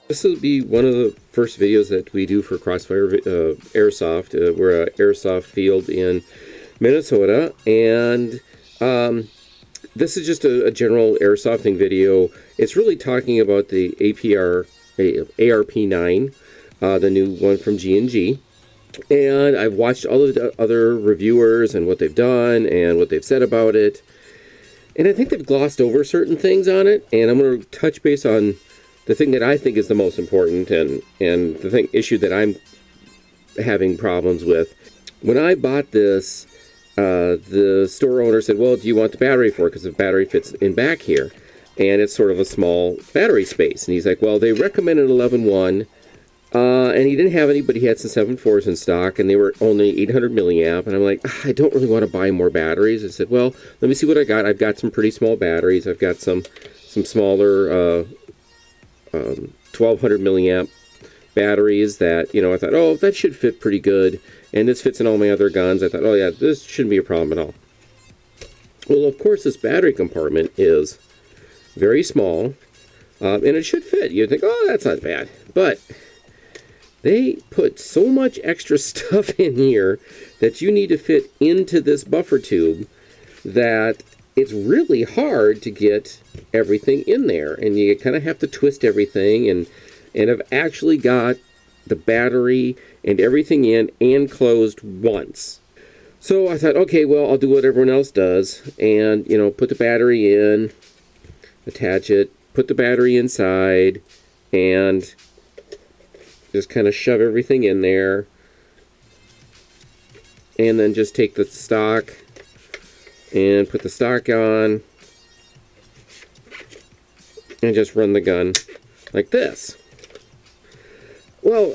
This will be one of the first videos that we do for Crossfire Airsoft. We're at Airsoft field in Minnesota, and this is just a general airsofting video. It's really talking about the ARP9, the new one from G&G. And I've watched all of the other reviewers and what they've done and what they've said about it. And I think they've glossed over certain things on it, and I'm going to touch base on the thing that I think is the most important and the issue that I'm having problems with. When I bought this, the store owner said, well, do you want the battery for it? Because the battery fits in back here. And it's sort of a small battery space. And he's like, well, they recommended 11.1. And he didn't have any, but he had some 7.4s in stock, and they were only 800 milliamp. And I'm like, I don't really want to buy more batteries. I said, well, let me see what I got. I've got some pretty small batteries. I've got some smaller 1200 milliamp batteries that, I thought, oh, that should fit pretty good. And this fits in all my other guns. I thought, oh yeah, this shouldn't be a problem at all. Well, of course, this battery compartment is very small, and it should fit. You'd think, oh, that's not bad. But they put so much extra stuff in here that you need to fit into this buffer tube that it's really hard to get everything in there, and you kind of have to twist everything, and I've actually got the battery and everything in and closed once. So I thought, okay, well, I'll do what everyone else does, and put the battery in, attach it, put the battery inside, and just kind of shove everything in there, and then just take the stock and put the stock on and just run the gun like this. Well,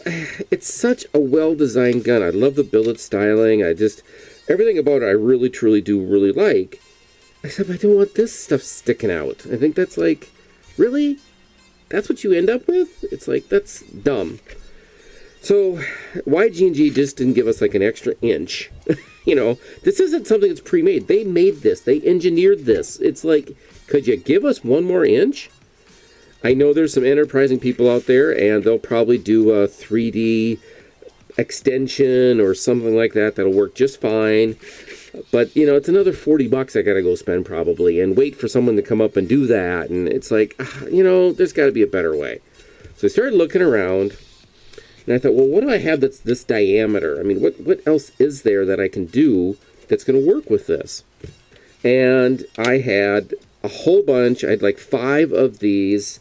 it's such a well-designed gun. I love the billet styling. Everything about it I really, truly do really like. Except I don't want this stuff sticking out. I think that's like, really? That's what you end up with? It's like, that's dumb. So, why G&G just didn't give us like an extra inch? This isn't something that's pre-made. They made this. They engineered this. It's like, could you give us one more inch? I know there's some enterprising people out there, and they'll probably do a 3D extension or something like that that'll work just fine. But, it's another $40 I gotta go spend probably, and wait for someone to come up and do that. And it's like, there's got to be a better way. So I started looking around, and I thought, well, what do I have that's this diameter? I mean, what else is there that I can do that's going to work with this? And I had a whole bunch. I had like 5 of these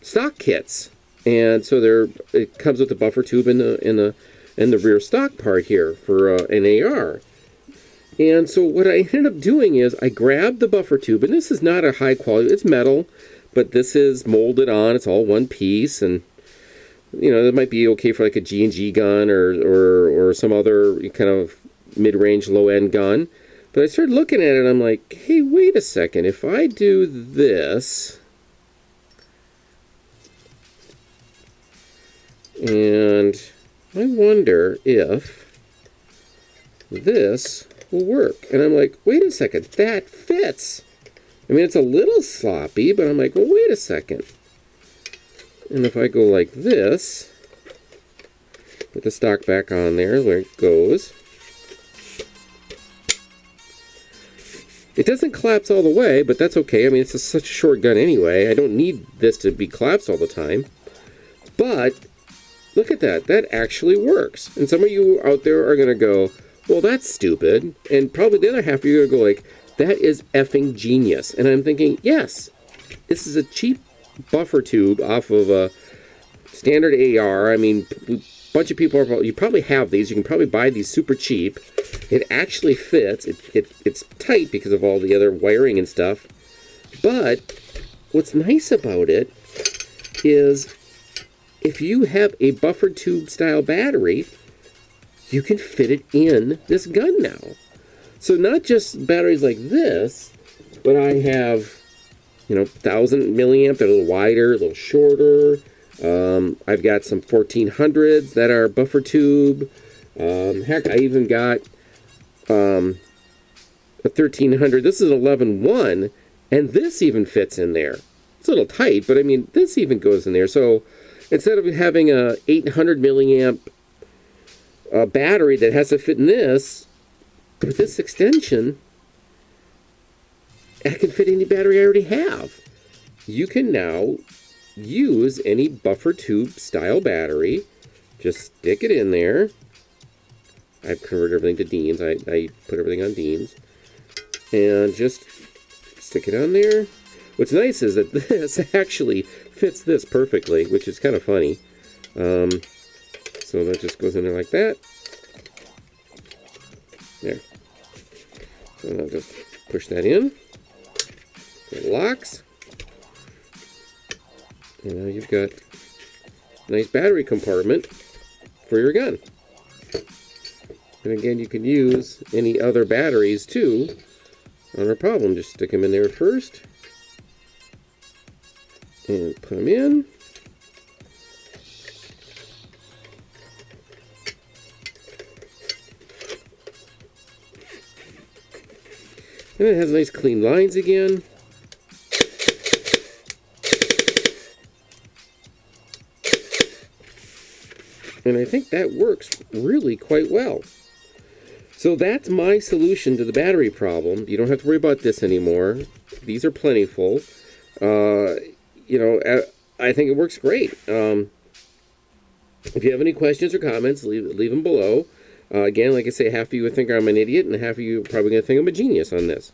stock kits, and so it comes with the buffer tube in the rear stock part here for an AR. And so what I ended up doing is I grabbed the buffer tube, and this is not a high quality. It's metal, but this is molded on. It's all one piece, and that might be okay for like a G&G gun or some other kind of mid-range, low-end gun. But I started looking at it, and I'm like, hey, wait a second. If I do this, and I wonder if this will work. And I'm like, wait a second, that fits. I mean, it's a little sloppy, but I'm like, well, wait a second. And if I go like this, put the stock back on there it goes. It doesn't collapse all the way, but that's okay. I mean, it's such a short gun anyway. I don't need this to be collapsed all the time. But look at that. That actually works. And some of you out there are going to go, well, that's stupid. And probably the other half of you are going to go like, that is effing genius. And I'm thinking, yes, this is a cheap buffer tube off of a standard AR. I mean, a bunch of people you probably have these. You can probably buy these super cheap. It actually fits. It's tight because of all the other wiring and stuff. But what's nice about it is if you have a buffer tube style battery, you can fit it in this gun now. So not just batteries like this, but I have 1,000 milliamp. They're a little wider, a little shorter. I've got some 1400s that are buffer tube. Heck, I even got a 1300. This is an 11.1, and this even fits in there. a little tight, but I mean, this even goes in there. So instead of having a 800 milliamp battery that has to fit in this, with this extension, I can fit any battery I already have. You can now use any buffer tube style battery. Just stick it in there. I've converted everything to Dean's. I put everything on Dean's. And just stick it on there. What's nice is that this actually fits this perfectly, which is kind of funny. So that just goes in there like that. There. So I'll just push that in. It locks. And now you've got a nice battery compartment for your gun. And again, you can use any other batteries too. Not a problem. Just stick them in there first. And put them in. And it has nice clean lines again. And I think that works really quite well. So that's my solution to the battery problem. You don't have to worry about this anymore. These are plentiful. I think it works great. If you have any questions or comments, leave them below. Again, like I say, half of you would think I'm an idiot, and half of you are probably going to think I'm a genius on this.